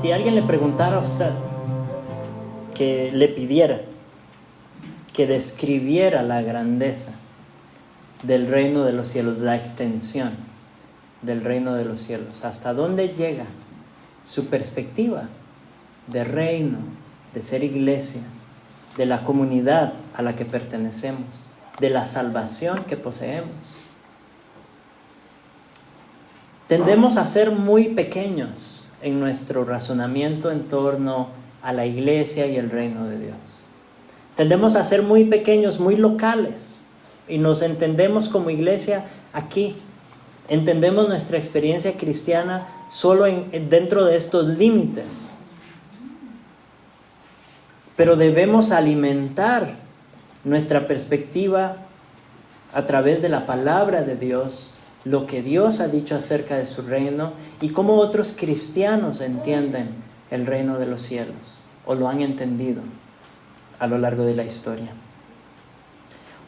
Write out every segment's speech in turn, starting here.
Si alguien le preguntara a usted, que le pidiera que describiera la grandeza del reino de los cielos, la extensión del reino de los cielos, hasta dónde llega su perspectiva de reino, de ser iglesia, de la comunidad a la que pertenecemos, de la salvación que poseemos. Tendemos a ser muy pequeños en nuestro razonamiento en torno a la iglesia y el reino de Dios. Tendemos a ser muy pequeños, muy locales, y nos entendemos como iglesia aquí. Entendemos nuestra experiencia cristiana solo dentro de estos límites. Pero debemos alimentar nuestra perspectiva a través de la palabra de Dios, lo que Dios ha dicho acerca de su reino y cómo otros cristianos entienden el reino de los cielos o lo han entendido a lo largo de la historia.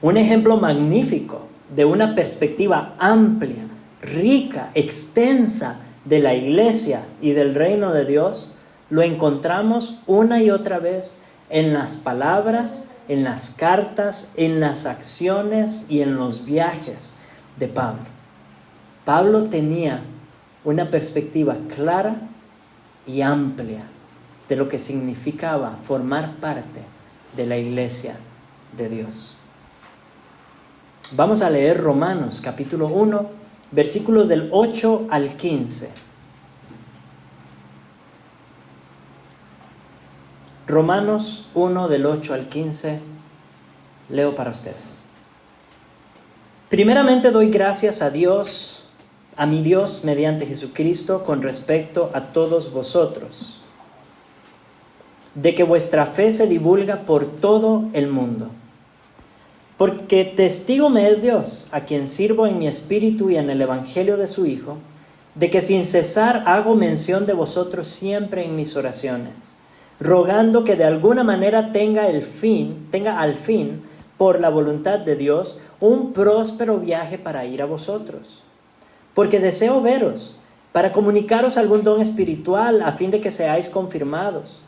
Un ejemplo magnífico de una perspectiva amplia, rica, extensa de la iglesia y del reino de Dios, lo encontramos una y otra vez en las palabras, en las cartas, en las acciones y en los viajes de Pablo. Pablo tenía una perspectiva clara y amplia de lo que significaba formar parte de la iglesia de Dios. Vamos a leer Romanos capítulo 1, versículos del 8 al 15. Romanos 1 del 8 al 15, leo para ustedes. Primeramente doy gracias a Dios, a mi Dios mediante Jesucristo, con respecto a todos vosotros, de que vuestra fe se divulga por todo el mundo. Porque testigo me es Dios, a quien sirvo en mi espíritu y en el evangelio de su Hijo, de que sin cesar hago mención de vosotros siempre en mis oraciones, rogando que de alguna manera tenga al fin, por la voluntad de Dios, un próspero viaje para ir a vosotros. Porque deseo veros, para comunicaros algún don espiritual, a fin de que seáis confirmados.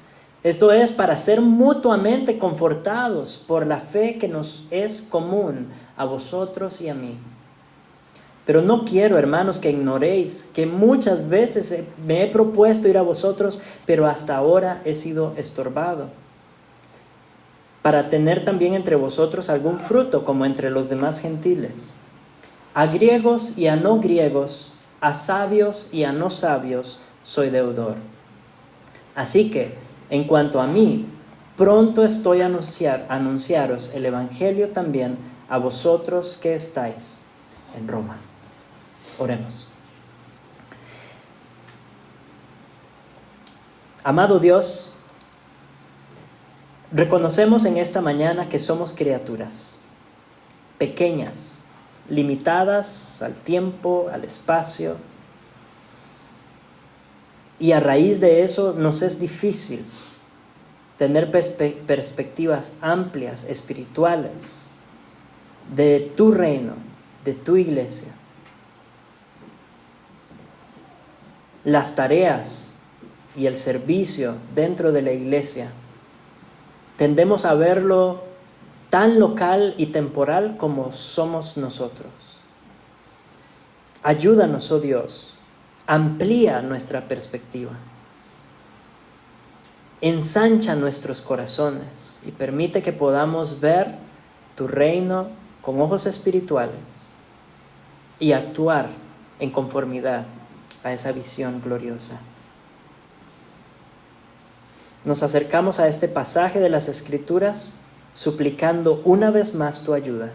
Esto es, para ser mutuamente confortados por la fe que nos es común a vosotros y a mí. Pero no quiero, hermanos, que ignoréis que muchas veces me he propuesto ir a vosotros, pero hasta ahora he sido estorbado, para tener también entre vosotros algún fruto, como entre los demás gentiles. A griegos y a no griegos, a sabios y a no sabios, soy deudor. Así que, en cuanto a mí, pronto estoy a anunciaros el evangelio también a vosotros que estáis en Roma. Oremos. Amado Dios, reconocemos en esta mañana que somos criaturas pequeñas, limitadas al tiempo, al espacio, y a raíz de eso nos es difícil tener perspectivas amplias, espirituales, de tu reino, de tu iglesia. Las tareas y el servicio dentro de la iglesia tendemos a verlo tan local y temporal como somos nosotros. Ayúdanos, oh Dios, amplía nuestra perspectiva, ensancha nuestros corazones y permite que podamos ver tu reino con ojos espirituales y actuar en conformidad a esa visión gloriosa. Nos acercamos a este pasaje de las Escrituras suplicando una vez más tu ayuda.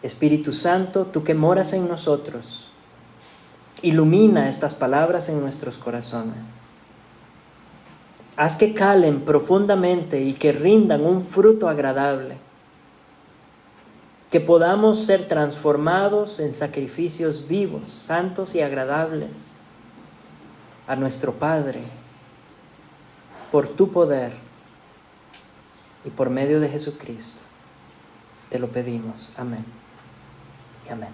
Espíritu Santo, tú que moras en nosotros, ilumina estas palabras en nuestros corazones. Haz que calen profundamente y que rindan un fruto agradable. Que podamos ser transformados en sacrificios vivos, santos y agradables a nuestro Padre, por tu poder y por medio de Jesucristo. Te lo pedimos. Amén y amén.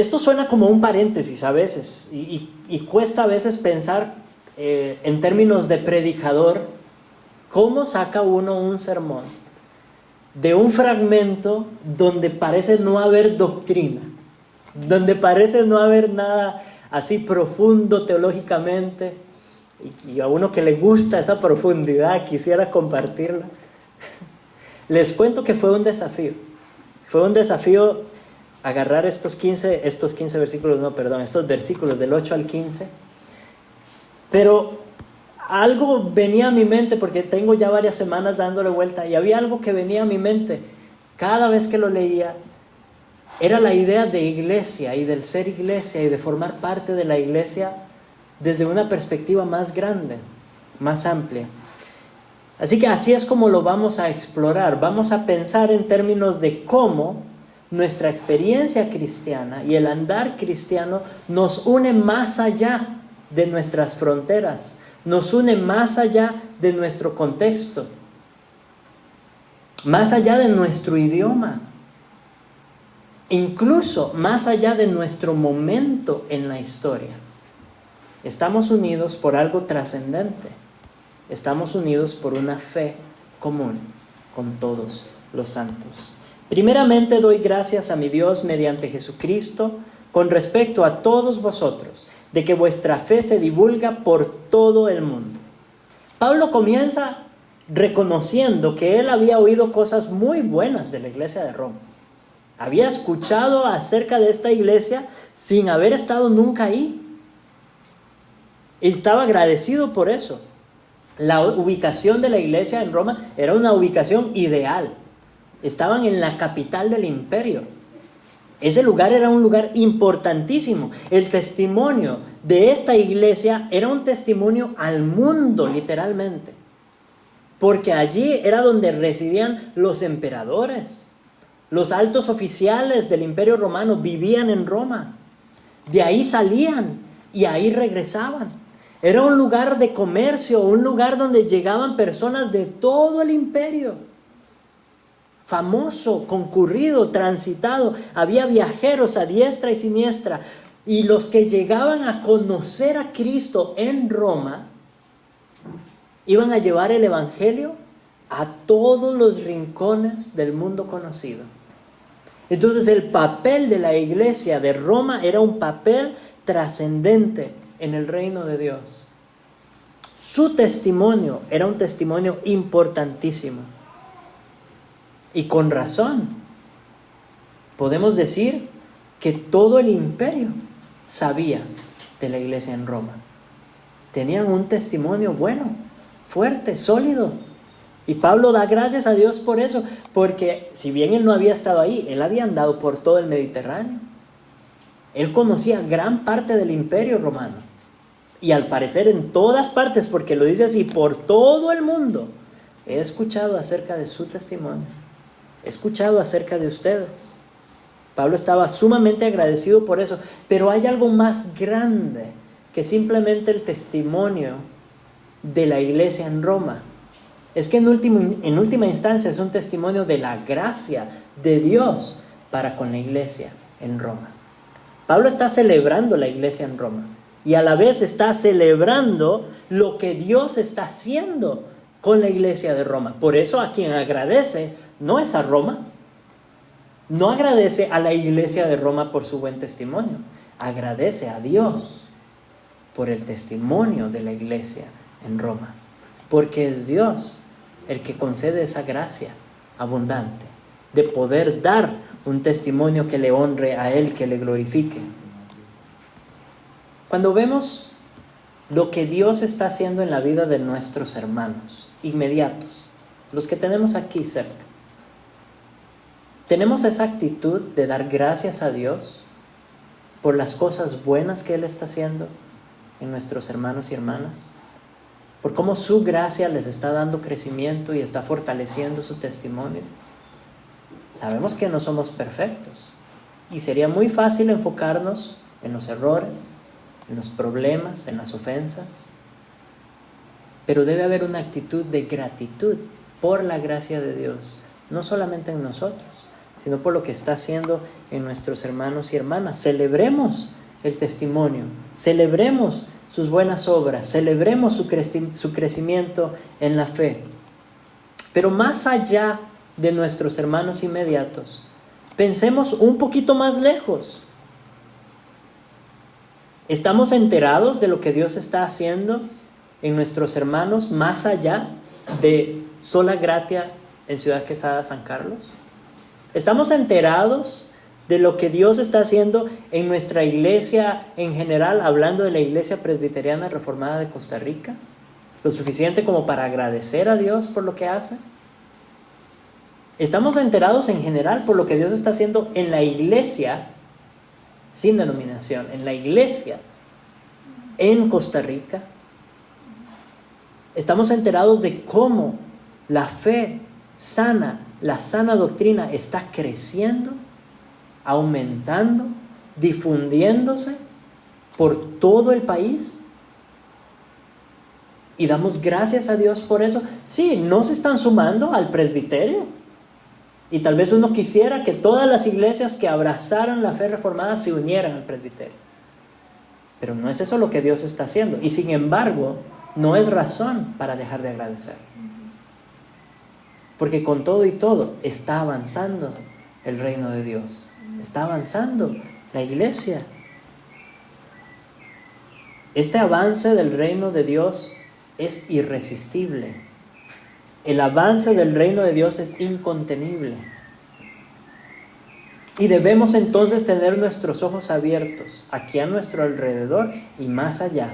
Esto suena como un paréntesis a veces y cuesta a veces pensar en términos de predicador, ¿cómo saca uno un sermón de un fragmento donde parece no haber doctrina, donde parece no haber nada así profundo teológicamente, y a uno que le gusta esa profundidad quisiera compartirla? Les cuento que fue un desafío agarrar estos versículos del 8 al 15, pero algo venía a mi mente, porque tengo ya varias semanas dándole vuelta, y había algo que venía a mi mente cada vez que lo leía. Era la idea de iglesia y del ser iglesia y de formar parte de la iglesia desde una perspectiva más grande, más amplia. Así que así es como lo vamos a explorar. Vamos a pensar en términos de cómo nuestra experiencia cristiana y el andar cristiano nos une más allá de nuestras fronteras, nos une más allá de nuestro contexto, más allá de nuestro idioma, incluso más allá de nuestro momento en la historia. Estamos unidos por algo trascendente. Estamos unidos por una fe común con todos los santos. Primeramente doy gracias a mi Dios mediante Jesucristo con respecto a todos vosotros, de que vuestra fe se divulga por todo el mundo. Pablo comienza reconociendo que él había oído cosas muy buenas de la iglesia de Roma. Había escuchado acerca de esta iglesia sin haber estado nunca ahí. Y estaba agradecido por eso. La ubicación de la iglesia en Roma era una ubicación ideal. Estaban en la capital del imperio. Ese lugar era un lugar importantísimo. El testimonio de esta iglesia era un testimonio al mundo, literalmente. Porque allí era donde residían los emperadores. Los altos oficiales del imperio romano vivían en Roma. De ahí salían y ahí regresaban. Era un lugar de comercio, un lugar donde llegaban personas de todo el imperio. Famoso, concurrido, transitado. Había viajeros a diestra y siniestra. Y los que llegaban a conocer a Cristo en Roma iban a llevar el evangelio a todos los rincones del mundo conocido. Entonces el papel de la iglesia de Roma era un papel trascendente en el reino de Dios. Su testimonio era un testimonio importantísimo. Y con razón, podemos decir que todo el imperio sabía de la iglesia en Roma. Tenían un testimonio bueno, fuerte, sólido. Y Pablo da gracias a Dios por eso, porque si bien él no había estado ahí, él había andado por todo el Mediterráneo. Él conocía gran parte del imperio romano. Y al parecer en todas partes, porque lo dice así, por todo el mundo, he escuchado acerca de su testimonio. He escuchado acerca de ustedes. Pablo estaba sumamente agradecido por eso, pero hay algo más grande que simplemente el testimonio de la iglesia en Roma. Es que en última instancia es un testimonio de la gracia de Dios para con la iglesia en Roma. Pablo está celebrando la iglesia en Roma y a la vez está celebrando lo que Dios está haciendo con la iglesia de Roma. Por eso a quien agradece no es a Roma, no agradece a la iglesia de Roma por su buen testimonio, agradece a Dios por el testimonio de la iglesia en Roma, porque es Dios el que concede esa gracia abundante de poder dar un testimonio que le honre a Él, que le glorifique. Cuando vemos lo que Dios está haciendo en la vida de nuestros hermanos inmediatos, los que tenemos aquí cerca, tenemos esa actitud de dar gracias a Dios por las cosas buenas que Él está haciendo en nuestros hermanos y hermanas, por cómo su gracia les está dando crecimiento y está fortaleciendo su testimonio. Sabemos que no somos perfectos y sería muy fácil enfocarnos en los errores, en los problemas, en las ofensas, pero debe haber una actitud de gratitud por la gracia de Dios, no solamente en nosotros, sino por lo que está haciendo en nuestros hermanos y hermanas. Celebremos el testimonio, celebremos sus buenas obras, celebremos su crecimiento en la fe. Pero más allá de nuestros hermanos inmediatos, pensemos un poquito más lejos. ¿Estamos enterados de lo que Dios está haciendo en nuestros hermanos más allá de Sola Gratia en Ciudad Quesada, San Carlos? ¿Estamos enterados de lo que Dios está haciendo en nuestra iglesia en general, hablando de la Iglesia Presbiteriana Reformada de Costa Rica? ¿Lo suficiente como para agradecer a Dios por lo que hace? ¿Estamos enterados en general por lo que Dios está haciendo en la iglesia sin denominación, en la iglesia en Costa Rica? ¿Estamos enterados de cómo la fe sana, la sana doctrina está creciendo, aumentando, difundiéndose por todo el país? Y damos gracias a Dios por eso. Sí, no se están sumando al presbiterio. Y tal vez uno quisiera que todas las iglesias que abrazaran la fe reformada se unieran al presbiterio. Pero no es eso lo que Dios está haciendo. Y sin embargo, no es razón para dejar de agradecer. Porque con todo y todo está avanzando el reino de Dios. Está avanzando la iglesia. Este avance del reino de Dios es irresistible. El avance del reino de Dios es incontenible. Y debemos entonces tener nuestros ojos abiertos aquí a nuestro alrededor y más allá.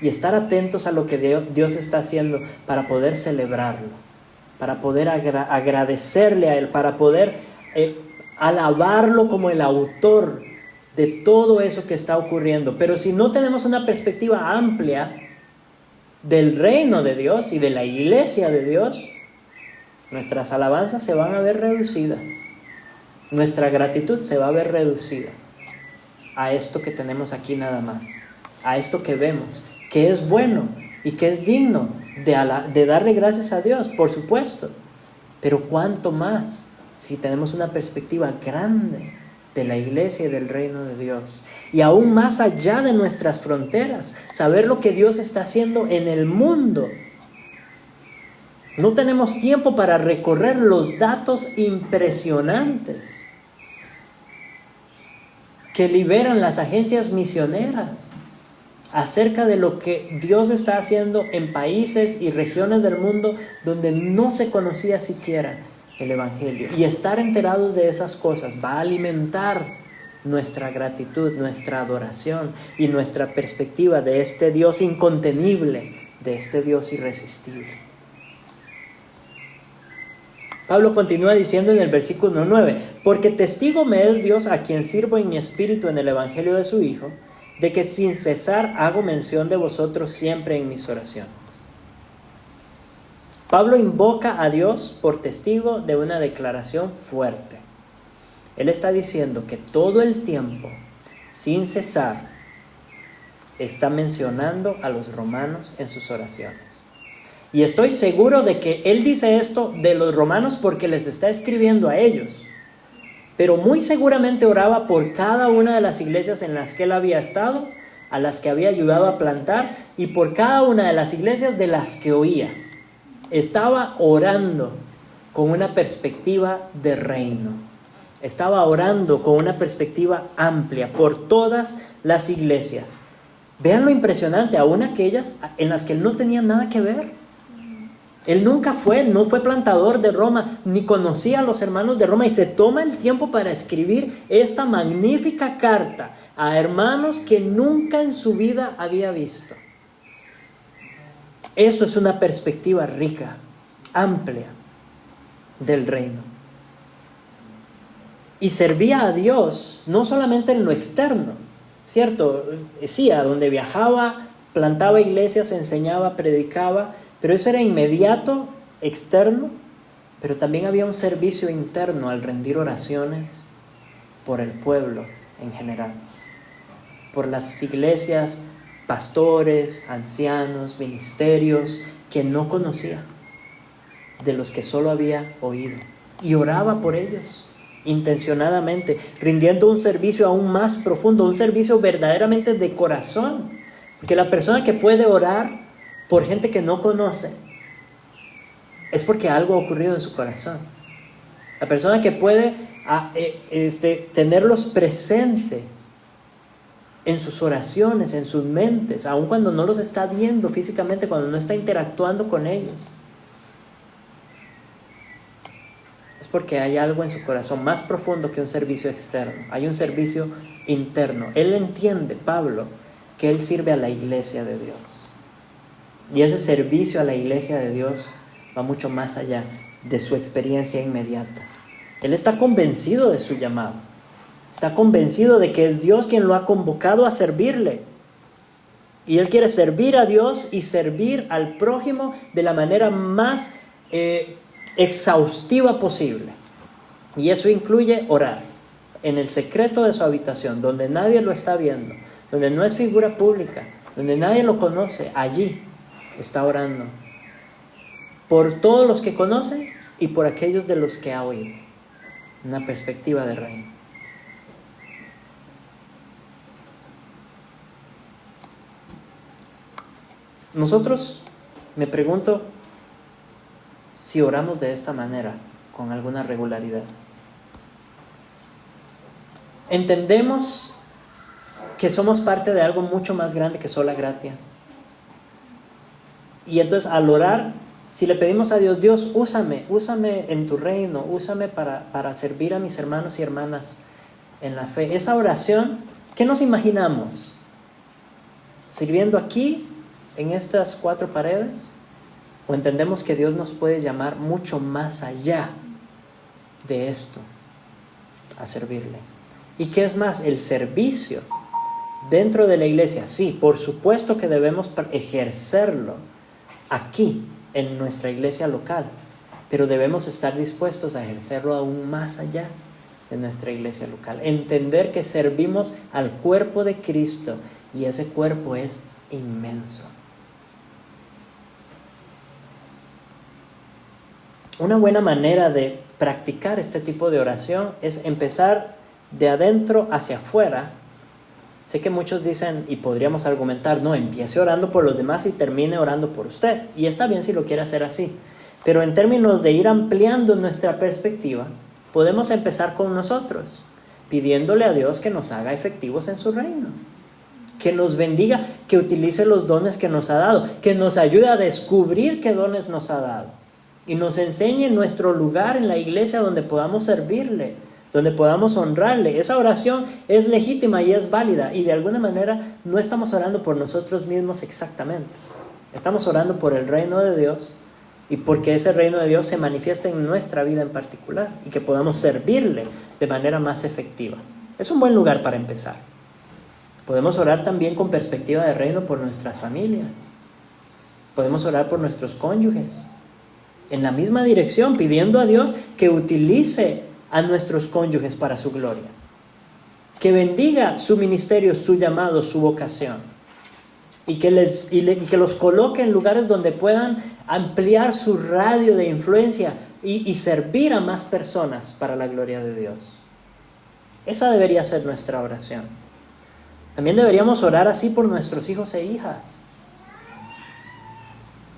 Y estar atentos a lo que Dios está haciendo para poder celebrarlo, para poder agradecerle a Él, para poder alabarlo como el autor de todo eso que está ocurriendo. Pero si no tenemos una perspectiva amplia del reino de Dios y de la iglesia de Dios, nuestras alabanzas se van a ver reducidas. Nuestra gratitud se va a ver reducida a esto que tenemos aquí nada más, a esto que vemos, que es bueno y que es digno de darle gracias a Dios, por supuesto. Pero cuánto más si tenemos una perspectiva grande de la iglesia y del reino de Dios. Y aún más allá de nuestras fronteras, saber lo que Dios está haciendo en el mundo. No tenemos tiempo para recorrer los datos impresionantes que liberan las agencias misioneras acerca de lo que Dios está haciendo en países y regiones del mundo donde no se conocía siquiera el Evangelio. Y estar enterados de esas cosas va a alimentar nuestra gratitud, nuestra adoración y nuestra perspectiva de este Dios incontenible, de este Dios irresistible. Pablo continúa diciendo en el versículo 9: porque testigo me es Dios, a quien sirvo en mi espíritu en el Evangelio de su Hijo, de que sin cesar hago mención de vosotros siempre en mis oraciones. Pablo invoca a Dios por testigo de una declaración fuerte. Él está diciendo que todo el tiempo, sin cesar, está mencionando a los romanos en sus oraciones. Y estoy seguro de que él dice esto de los romanos porque les está escribiendo a ellos. Pero muy seguramente oraba por cada una de las iglesias en las que él había estado, a las que había ayudado a plantar, y por cada una de las iglesias de las que oía. Estaba orando con una perspectiva de reino. Estaba orando con una perspectiva amplia por todas las iglesias. Vean lo impresionante, aún aquellas en las que él no tenía nada que ver. Él no fue plantador de Roma, ni conocía a los hermanos de Roma, y se toma el tiempo para escribir esta magnífica carta a hermanos que nunca en su vida había visto. Eso es una perspectiva rica, amplia del reino. Y servía a Dios no solamente en lo externo, ¿cierto? Sí, a donde viajaba, plantaba iglesias, enseñaba, predicaba, pero eso era inmediato, externo, pero también había un servicio interno al rendir oraciones por el pueblo en general, por las iglesias, pastores, ancianos, ministerios que no conocía, de los que solo había oído, y oraba por ellos intencionadamente, rindiendo un servicio aún más profundo, un servicio verdaderamente de corazón. Porque la persona que puede orar por gente que no conoce es porque algo ha ocurrido en su corazón. La persona que puede tenerlos presentes en sus oraciones, en sus mentes, aun cuando no los está viendo físicamente, cuando no está interactuando con ellos, es porque hay algo en su corazón más profundo que un servicio externo. Hay un servicio interno. Él entiende, Pablo, que él sirve a la iglesia de Dios. Y ese servicio a la iglesia de Dios va mucho más allá de su experiencia inmediata. Él está convencido de su llamado. Está convencido de que es Dios quien lo ha convocado a servirle. Y él quiere servir a Dios y servir al prójimo de la manera más exhaustiva posible. Y eso incluye orar en el secreto de su habitación, donde nadie lo está viendo, donde no es figura pública, donde nadie lo conoce. Allí está orando por todos los que conoce y por aquellos de los que ha oído. Una perspectiva de reino. Nosotros, me pregunto si oramos de esta manera, con alguna regularidad. Entendemos que somos parte de algo mucho más grande que sola gratia. Y entonces al orar, si le pedimos a Dios, Dios, úsame en tu reino, úsame para servir a mis hermanos y hermanas en la fe. Esa oración, ¿qué nos imaginamos? ¿Sirviendo aquí, en estas 4 paredes? ¿O entendemos que Dios nos puede llamar mucho más allá de esto, a servirle? ¿Y qué es más? El servicio dentro de la iglesia. Sí, por supuesto que debemos ejercerlo aquí, en nuestra iglesia local, pero debemos estar dispuestos a ejercerlo aún más allá de nuestra iglesia local. Entender que servimos al cuerpo de Cristo y ese cuerpo es inmenso. Una buena manera de practicar este tipo de oración es empezar de adentro hacia afuera. Sé que muchos dicen, y podríamos argumentar, no, empiece orando por los demás y termine orando por usted. Y está bien si lo quiere hacer así. Pero en términos de ir ampliando nuestra perspectiva, podemos empezar con nosotros, pidiéndole a Dios que nos haga efectivos en su reino. Que nos bendiga, que utilice los dones que nos ha dado, que nos ayude a descubrir qué dones nos ha dado. Y nos enseñe nuestro lugar en la iglesia donde podamos servirle, donde podamos honrarle. Esa oración es legítima y es válida, y de alguna manera no estamos orando por nosotros mismos exactamente. Estamos orando por el reino de Dios y porque ese reino de Dios se manifiesta en nuestra vida en particular y que podamos servirle de manera más efectiva. Es un buen lugar para empezar. Podemos orar también con perspectiva de reino por nuestras familias. Podemos orar por nuestros cónyuges en la misma dirección, pidiendo a Dios que utilice a nuestros cónyuges para su gloria, que bendiga su ministerio, su llamado, su vocación, y que los coloque en lugares donde puedan ampliar su radio de influencia y servir a más personas para la gloria de Dios. Esa debería ser nuestra oración. También deberíamos orar así por nuestros hijos e hijas.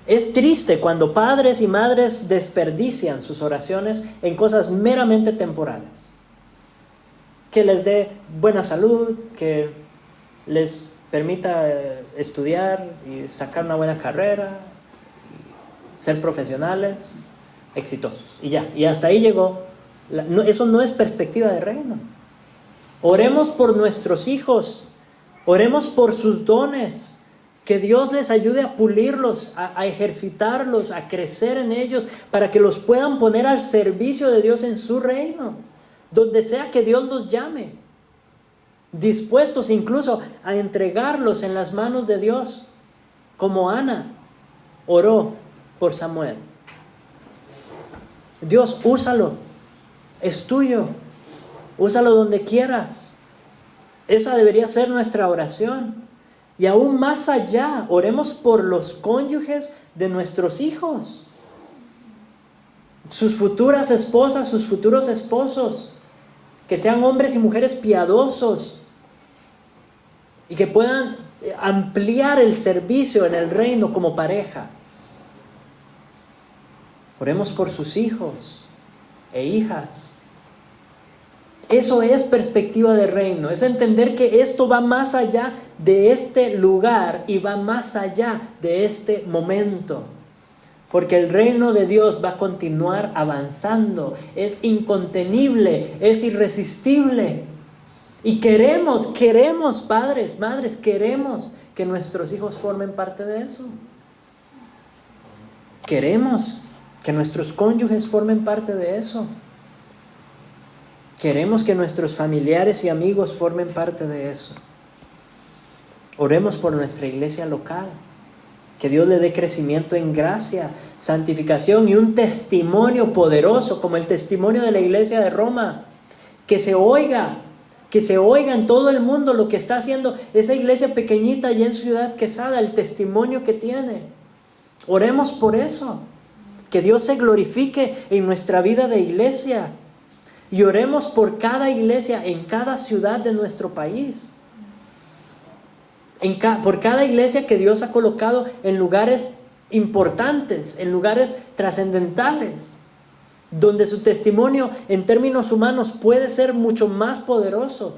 Es triste cuando padres y madres desperdician sus oraciones en cosas meramente temporales. Que les dé buena salud, que les permita estudiar y sacar una buena carrera, y ser profesionales exitosos. Y ya, y hasta ahí llegó. Eso no es perspectiva de reino. Oremos por nuestros hijos, oremos por sus dones. Que Dios les ayude a pulirlos, a ejercitarlos, a crecer en ellos, para que los puedan poner al servicio de Dios en su reino, donde sea que Dios los llame, dispuestos incluso a entregarlos en las manos de Dios, como Ana oró por Samuel. Dios, úsalo, es tuyo, úsalo donde quieras. Esa debería ser nuestra oración. Y aún más allá, oremos por los cónyuges de nuestros hijos, sus futuras esposas, sus futuros esposos. que sean hombres y mujeres piadosos y que puedan ampliar el servicio en el reino como pareja. Oremos por sus hijos e hijas. Eso es perspectiva de reino, es entender que esto va más allá de este lugar y va más allá de este momento. Porque el reino de Dios va a continuar avanzando, es incontenible, es irresistible. Y queremos, padres, madres, queremos que nuestros hijos formen parte de eso. Queremos que nuestros cónyuges formen parte de eso. Queremos que nuestros familiares y amigos formen parte de eso. Oremos por nuestra iglesia local. Que Dios le dé crecimiento en gracia, santificación y un testimonio poderoso como el testimonio de la iglesia de Roma. Que se oiga en todo el mundo lo que está haciendo esa iglesia pequeñita allá en Ciudad Quesada, el testimonio que tiene. Oremos por eso. Que Dios se glorifique en nuestra vida de iglesia. Y oremos por cada iglesia en cada ciudad de nuestro país. Por cada iglesia que Dios ha colocado en lugares importantes, en lugares trascendentales, donde su testimonio en términos humanos puede ser mucho más poderoso.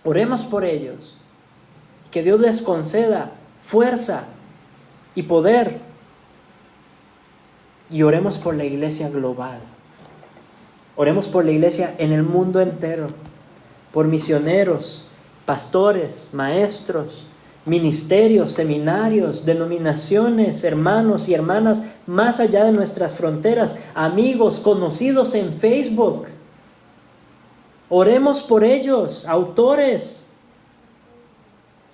Oremos por ellos. Que Dios les conceda fuerza y poder. Y oremos por la iglesia global. Oremos por la iglesia en el mundo entero, por misioneros, pastores, maestros, ministerios, seminarios, denominaciones, hermanos y hermanas más allá de nuestras fronteras, amigos, conocidos en Facebook. Oremos por ellos, autores,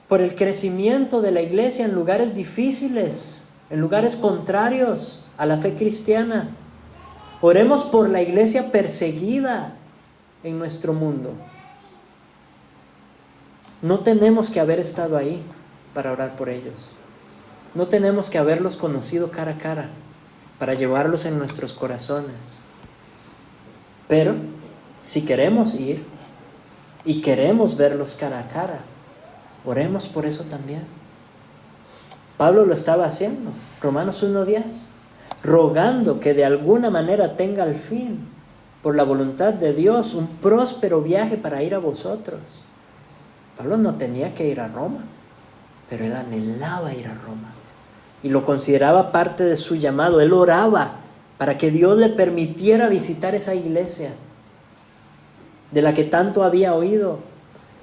por el crecimiento de la iglesia en lugares difíciles, en lugares contrarios a la fe cristiana. Oremos por la iglesia perseguida en nuestro mundo. No tenemos que haber estado ahí para orar por ellos. No tenemos que haberlos conocido cara a cara para llevarlos en nuestros corazones. Pero si queremos ir y queremos verlos cara a cara, oremos por eso también. Pablo lo estaba haciendo, Romanos 1:10, rogando que de alguna manera tenga al fin, por la voluntad de Dios, un próspero viaje para ir a vosotros. Pablo no tenía que ir a Roma, pero él anhelaba ir a Roma y lo consideraba parte de su llamado. Él oraba para que Dios le permitiera visitar esa iglesia de la que tanto había oído.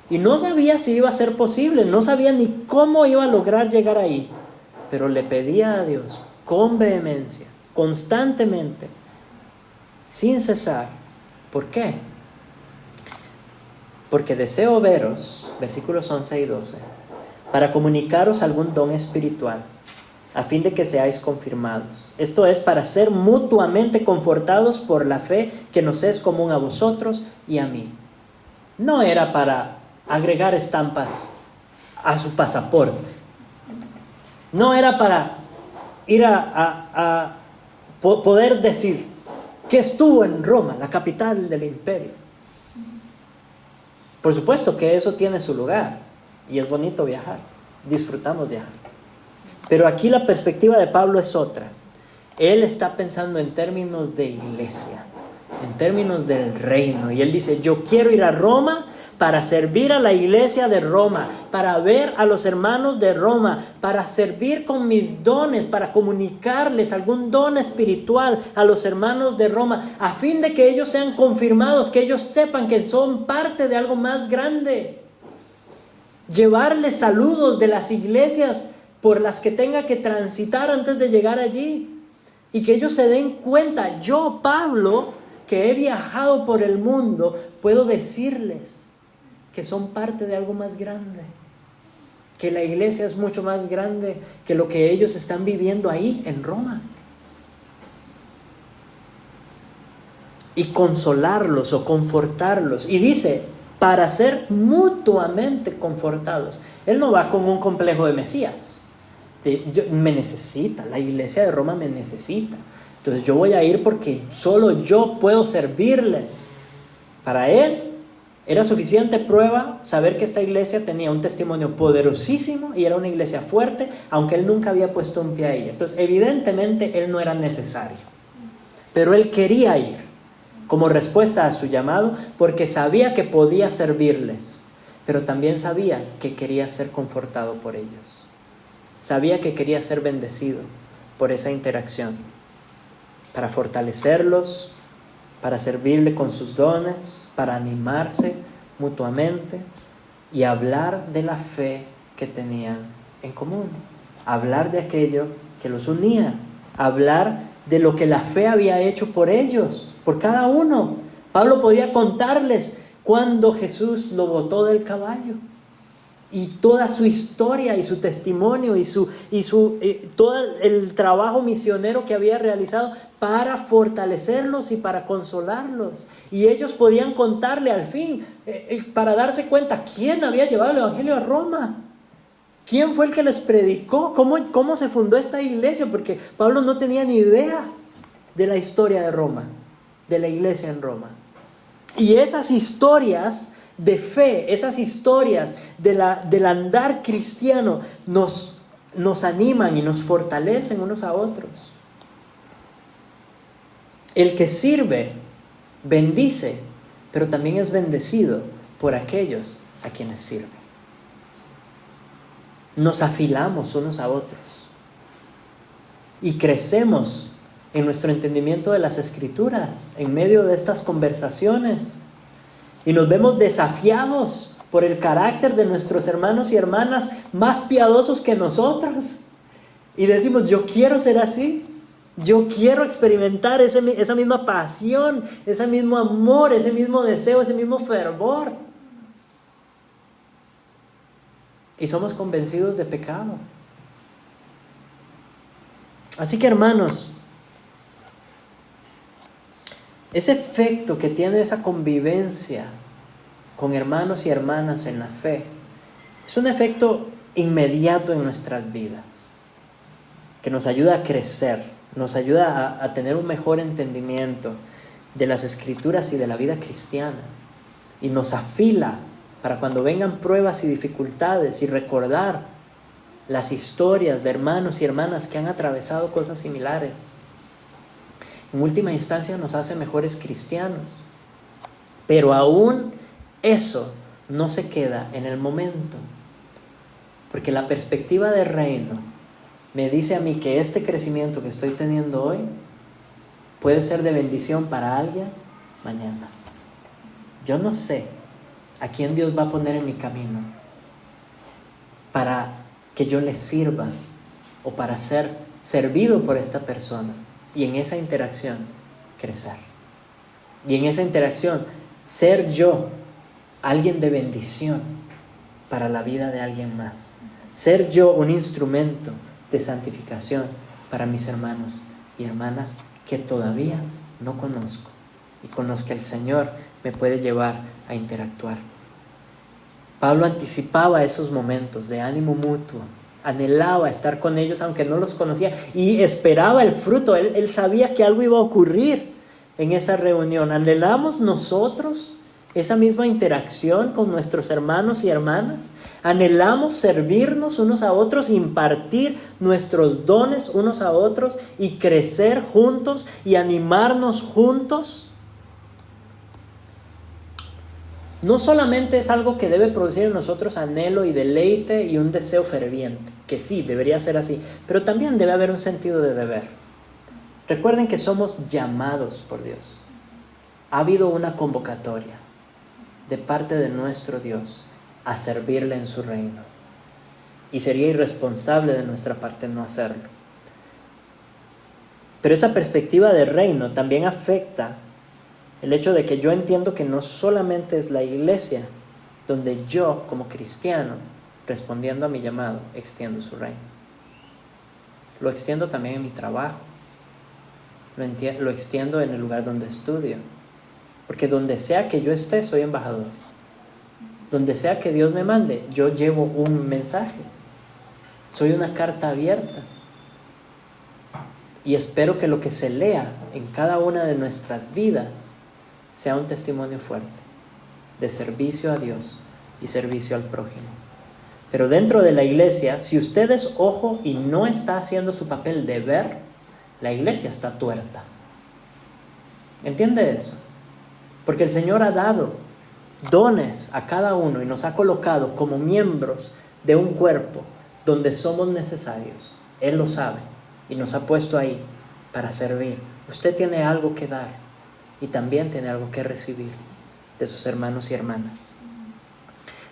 Y no sabía si iba a ser posible, no sabía ni cómo iba a lograr llegar ahí, pero le pedía a Dios con vehemencia, constantemente, sin cesar. ¿Por qué? Porque deseo veros, versículos 11 y 12, para comunicaros algún don espiritual, a fin de que seáis confirmados. Esto es, para ser mutuamente confortados por la fe que nos es común a vosotros y a mí. No era para agregar estampas a su pasaporte. No era para ir a poder decir que estuvo en Roma, la capital del imperio. Por supuesto que eso tiene su lugar y es bonito viajar, disfrutamos viajar. Pero aquí la perspectiva de Pablo es otra. Él está pensando en términos de iglesia, en términos del reino. Y él dice, yo quiero ir a Roma para servir a la iglesia de Roma, para ver a los hermanos de Roma, para servir con mis dones, para comunicarles algún don espiritual a los hermanos de Roma, a fin de que ellos sean confirmados, que ellos sepan que son parte de algo más grande. Llevarles saludos de las iglesias por las que tenga que transitar antes de llegar allí, y que ellos se den cuenta, yo, Pablo, que he viajado por el mundo, puedo decirles que son parte de algo más grande, que la iglesia es mucho más grande que lo que ellos están viviendo ahí en Roma. Y consolarlos o confortarlos. Y dice, para ser mutuamente confortados. Él no va con un complejo de Mesías. Me necesita, la iglesia de Roma me necesita. Entonces yo voy a ir porque solo yo puedo servirles. Para él era suficiente prueba saber que esta iglesia tenía un testimonio poderosísimo y era una iglesia fuerte, aunque él nunca había puesto un pie ahí. Entonces, evidentemente, él no era necesario. Pero él quería ir como respuesta a su llamado porque sabía que podía servirles, pero también sabía que quería ser confortado por ellos. Sabía que quería ser bendecido por esa interacción, para fortalecerlos, para servirle con sus dones, para animarse mutuamente y hablar de la fe que tenían en común, hablar de aquello que los unía, hablar de lo que la fe había hecho por ellos, por cada uno. Pablo podía contarles cuando Jesús lo botó del caballo y toda su historia y su testimonio y todo el trabajo misionero que había realizado para fortalecerlos y para consolarlos. Y ellos podían contarle al fin, para darse cuenta quién había llevado el evangelio a Roma. ¿Quién fue el que les predicó? ¿Cómo se fundó esta iglesia? Porque Pablo no tenía ni idea de la historia de Roma, de la iglesia en Roma. Y esas historias de fe, esas historias del andar cristiano nos animan y nos fortalecen unos a otros. El que sirve, bendice, pero también es bendecido por aquellos a quienes sirve. Nos afilamos unos a otros y crecemos en nuestro entendimiento de las Escrituras en medio de estas conversaciones y nos vemos desafiados por el carácter de nuestros hermanos y hermanas más piadosos que nosotros y decimos: yo quiero ser así, yo quiero experimentar esa misma pasión, ese mismo amor, ese mismo deseo, ese mismo fervor. Y somos convencidos de pecado. Así que, hermanos, ese efecto que tiene esa convivencia con hermanos y hermanas en la fe es un efecto inmediato en nuestras vidas, que nos ayuda a crecer, nos ayuda a tener un mejor entendimiento de las Escrituras y de la vida cristiana, y nos afila para cuando vengan pruebas y dificultades y recordar las historias de hermanos y hermanas que han atravesado cosas similares. En última instancia nos hace mejores cristianos. Pero aún eso no se queda en el momento, porque la perspectiva del reino me dice a mí que este crecimiento que estoy teniendo hoy puede ser de bendición para alguien mañana. Yo no sé a quién Dios va a poner en mi camino para que yo le sirva o para ser servido por esta persona, y en esa interacción crecer, y en esa interacción ser yo alguien de bendición para la vida de alguien más, ser yo un instrumento de santificación para mis hermanos y hermanas que todavía no conozco y con los que el Señor me puede llevar a interactuar. Pablo anticipaba esos momentos de ánimo mutuo, anhelaba estar con ellos aunque no los conocía y esperaba el fruto. Él sabía que algo iba a ocurrir en esa reunión. ¿Anhelamos nosotros esa misma interacción con nuestros hermanos y hermanas? ¿Anhelamos servirnos unos a otros, impartir nuestros dones unos a otros y crecer juntos y animarnos juntos? No solamente es algo que debe producir en nosotros anhelo y deleite y un deseo ferviente, que sí, debería ser así, pero también debe haber un sentido de deber. Recuerden que somos llamados por Dios. Ha habido una convocatoria de parte de nuestro Dios a servirle en su reino, y sería irresponsable de nuestra parte no hacerlo. Pero esa perspectiva de reino también afecta el hecho de que yo entiendo que no solamente es la iglesia donde yo, como cristiano, respondiendo a mi llamado, extiendo su reino. Lo extiendo también en mi trabajo. Lo extiendo en el lugar donde estudio. Porque donde sea que yo esté, soy embajador. Donde sea que Dios me mande, yo llevo un mensaje. Soy una carta abierta. Y espero que lo que se lea en cada una de nuestras vidas sea un testimonio fuerte de servicio a Dios y servicio al prójimo. Pero dentro de la iglesia, si usted es ojo y no está haciendo su papel de ver, la iglesia está tuerta. ¿Entiende eso? Porque el Señor ha dado dones a cada uno y nos ha colocado como miembros de un cuerpo donde somos necesarios. Él lo sabe y nos ha puesto ahí para servir. Usted tiene algo que dar y también tiene algo que recibir de sus hermanos y hermanas.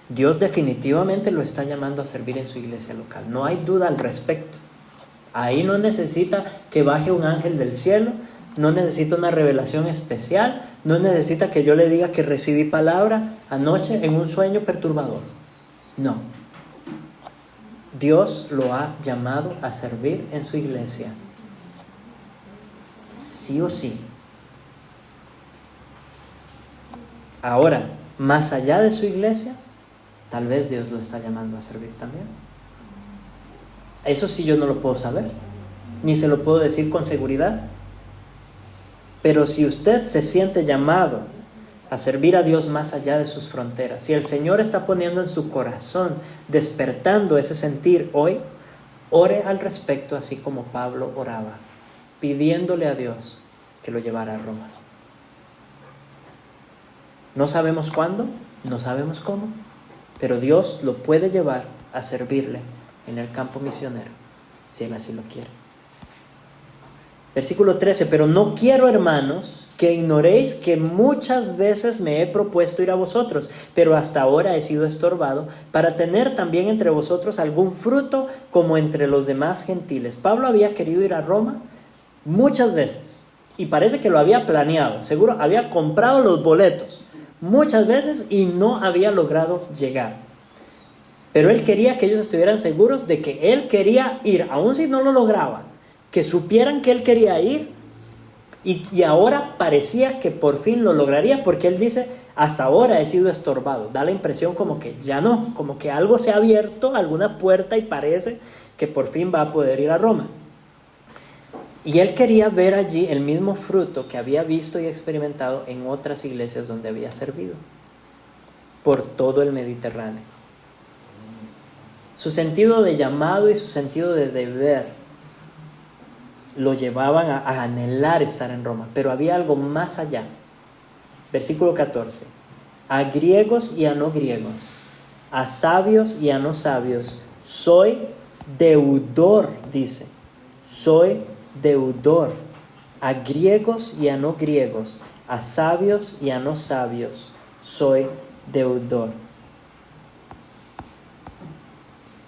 Dios definitivamente lo está llamando a servir en su iglesia local. No hay duda al respecto. Ahí no necesita que baje un ángel del cielo, no necesita una revelación especial, no necesita que yo le diga que recibí palabra anoche en un sueño perturbador. No. Dios lo ha llamado a servir en su iglesia. Sí o sí. Ahora, más allá de su iglesia, tal vez Dios lo está llamando a servir también. Eso sí yo no lo puedo saber, ni se lo puedo decir con seguridad. Pero si usted se siente llamado a servir a Dios más allá de sus fronteras, si el Señor está poniendo en su corazón, despertando ese sentir hoy, ore al respecto así como Pablo oraba, pidiéndole a Dios que lo llevara a Roma. No sabemos cuándo, no sabemos cómo, pero Dios lo puede llevar a servirle en el campo misionero, si Él así lo quiere. Versículo 13, pero no quiero, hermanos, que ignoréis que muchas veces me he propuesto ir a vosotros, pero hasta ahora he sido estorbado para tener también entre vosotros algún fruto como entre los demás gentiles. Pablo había querido ir a Roma muchas veces y parece que lo había planeado, seguro había comprado los boletos muchas veces y no había logrado llegar. Pero él quería que ellos estuvieran seguros de que él quería ir, aun si no lo lograba, que supieran que él quería ir y ahora parecía que por fin lo lograría, porque él dice, hasta ahora he sido estorbado. Da la impresión como que ya no, como que algo se ha abierto, alguna puerta, y parece que por fin va a poder ir a Roma. Y él quería ver allí el mismo fruto que había visto y experimentado en otras iglesias donde había servido, por todo el Mediterráneo. Su sentido de llamado y su sentido de deber lo llevaban a anhelar estar en Roma, pero había algo más allá. Versículo 14. A griegos y a no griegos, a sabios y a no sabios, soy deudor, dice. Soy deudor. A griegos y a no griegos, a sabios y a no sabios, soy deudor.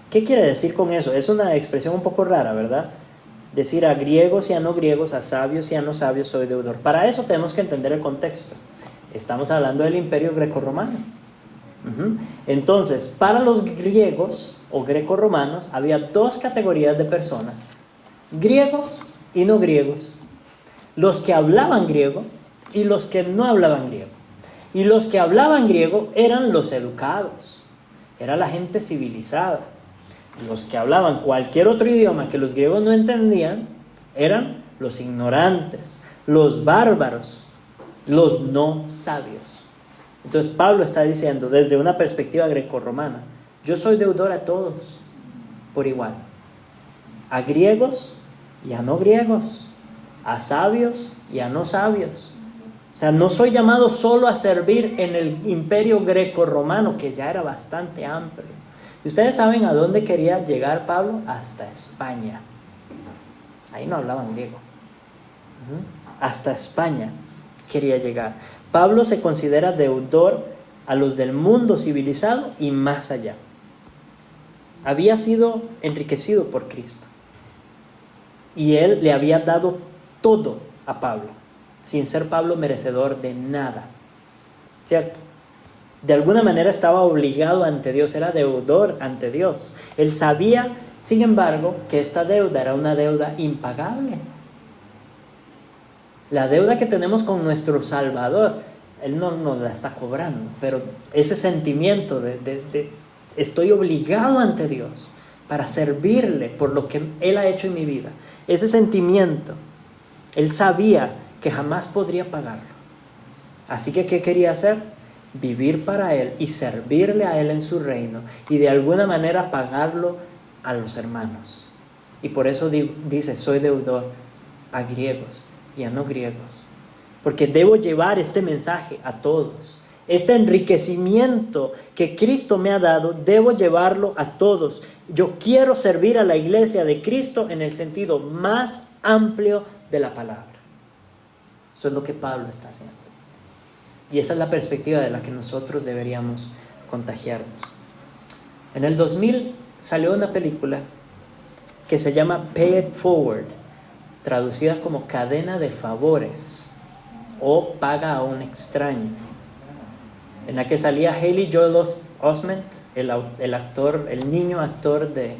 ¿Qué quiere decir con eso? Es una expresión un poco rara, ¿verdad? Decir a griegos y a no griegos, a sabios y a no sabios, soy deudor. Para eso tenemos que entender el contexto. Estamos hablando del imperio grecorromano. Entonces, para los griegos o grecorromanos había dos categorías de personas: griegos y no griegos. Los que hablaban griego y los que no hablaban griego. Y los que hablaban griego eran los educados, era la gente civilizada. Los que hablaban cualquier otro idioma que los griegos no entendían eran los ignorantes, los bárbaros, los no sabios. Entonces Pablo está diciendo desde una perspectiva grecorromana: yo soy deudor a todos por igual, a griegos y a no griegos, a sabios y a no sabios. O sea, no soy llamado solo a servir en el imperio grecorromano, que ya era bastante amplio. ¿Y ustedes saben a dónde quería llegar Pablo? Hasta España. Ahí no hablaban griego. Hasta España quería llegar. Pablo se considera deudor a los del mundo civilizado y más allá. Había sido enriquecido por Cristo. Y él le había dado todo a Pablo, sin ser Pablo merecedor de nada. ¿Cierto? De alguna manera estaba obligado ante Dios, era deudor ante Dios. Él sabía, sin embargo, que esta deuda era una deuda impagable. La deuda que tenemos con nuestro Salvador, Él no nos la está cobrando, pero ese sentimiento de estoy obligado ante Dios para servirle por lo que Él ha hecho en mi vida, ese sentimiento, Él sabía que jamás podría pagarlo. Así que, ¿qué quería hacer? Vivir para Él y servirle a Él en su reino y de alguna manera pagarlo a los hermanos. Y por eso dice, soy deudor a griegos y a no griegos. Porque debo llevar este mensaje a todos. Este enriquecimiento que Cristo me ha dado, debo llevarlo a todos. Yo quiero servir a la iglesia de Cristo en el sentido más amplio de la palabra. Eso es lo que Pablo está haciendo. Y esa es la perspectiva de la que nosotros deberíamos contagiarnos. En el 2000 salió una película que se llama Pay It Forward, traducida como cadena de favores o paga a un extraño, en la que salía Haley Joel Osment, el niño actor de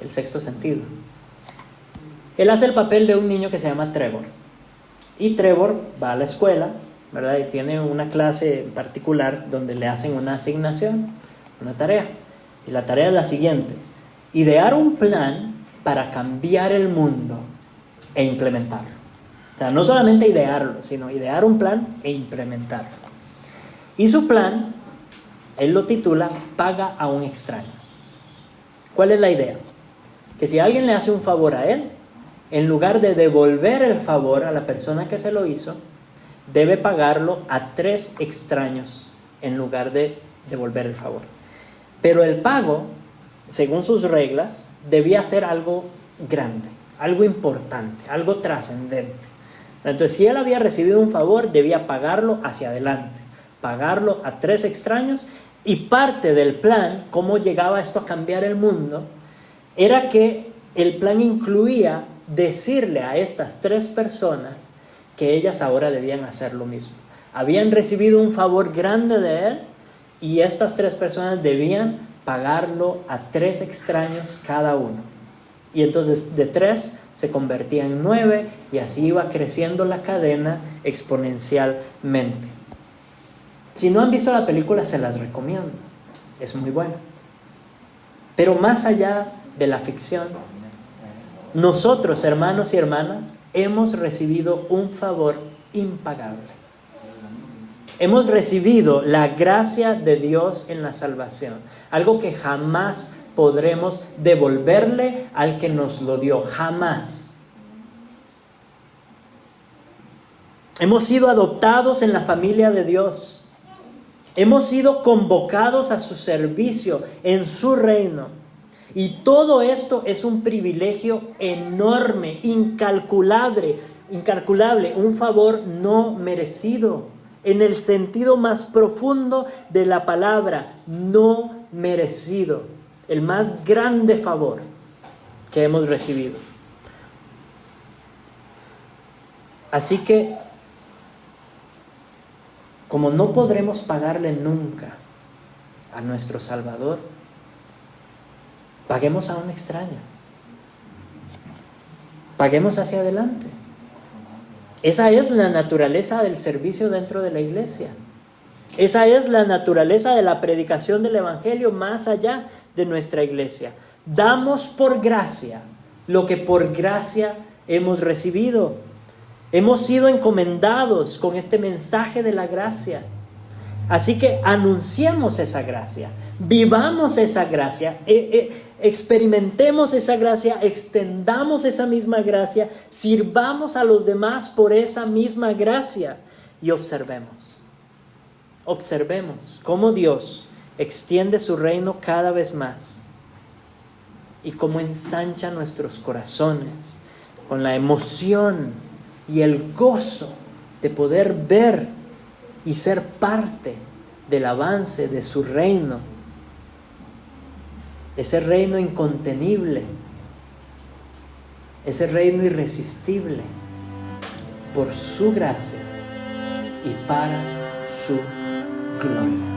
El Sexto Sentido. Él hace el papel de un niño que se llama Trevor. Y Trevor va a la escuela, ¿verdad? Y tiene una clase en particular donde le hacen una asignación, una tarea. Y la tarea es la siguiente: idear un plan para cambiar el mundo e implementarlo. O sea, no solamente idearlo, sino idear un plan e implementarlo. Y su plan, él lo titula Paga a un extraño. ¿Cuál es la idea? Que si alguien le hace un favor a él, en lugar de devolver el favor a la persona que se lo hizo, debe pagarlo a 3 extraños en lugar de devolver el favor. Pero el pago, según sus reglas, debía ser algo grande, algo importante, algo trascendente. Entonces, si él había recibido un favor, debía pagarlo hacia adelante, pagarlo a 3 extraños. Y parte del plan, cómo llegaba esto a cambiar el mundo, era que el plan incluía decirle a estas 3 personas que ellas ahora debían hacer lo mismo. Habían recibido un favor grande de él y estas 3 personas debían pagarlo a 3 extraños cada uno. Y entonces de 3 se convertía en 9 y así iba creciendo la cadena exponencialmente. Si no han visto la película, se las recomiendo. Es muy buena. Pero más allá de la ficción, nosotros, hermanos y hermanas, hemos recibido un favor impagable. Hemos recibido la gracia de Dios en la salvación, algo que jamás podremos devolverle al que nos lo dio, jamás. Hemos sido adoptados en la familia de Dios. Hemos sido convocados a su servicio en su reino. Y todo esto es un privilegio enorme, incalculable, un favor no merecido, en el sentido más profundo de la palabra, no merecido, el más grande favor que hemos recibido. Así que, como no podremos pagarle nunca a nuestro Salvador, paguemos a un extraño. Paguemos hacia adelante. Esa es la naturaleza del servicio dentro de la iglesia. Esa es la naturaleza de la predicación del Evangelio más allá de nuestra iglesia. Damos por gracia lo que por gracia hemos recibido. Hemos sido encomendados con este mensaje de la gracia. Así que anunciemos esa gracia, vivamos esa gracia, experimentemos esa gracia, extendamos esa misma gracia, sirvamos a los demás por esa misma gracia y observemos cómo Dios extiende su reino cada vez más y cómo ensancha nuestros corazones con la emoción y el gozo de poder ver y ser parte del avance de su reino. Ese reino incontenible, ese reino irresistible, por su gracia y para su gloria.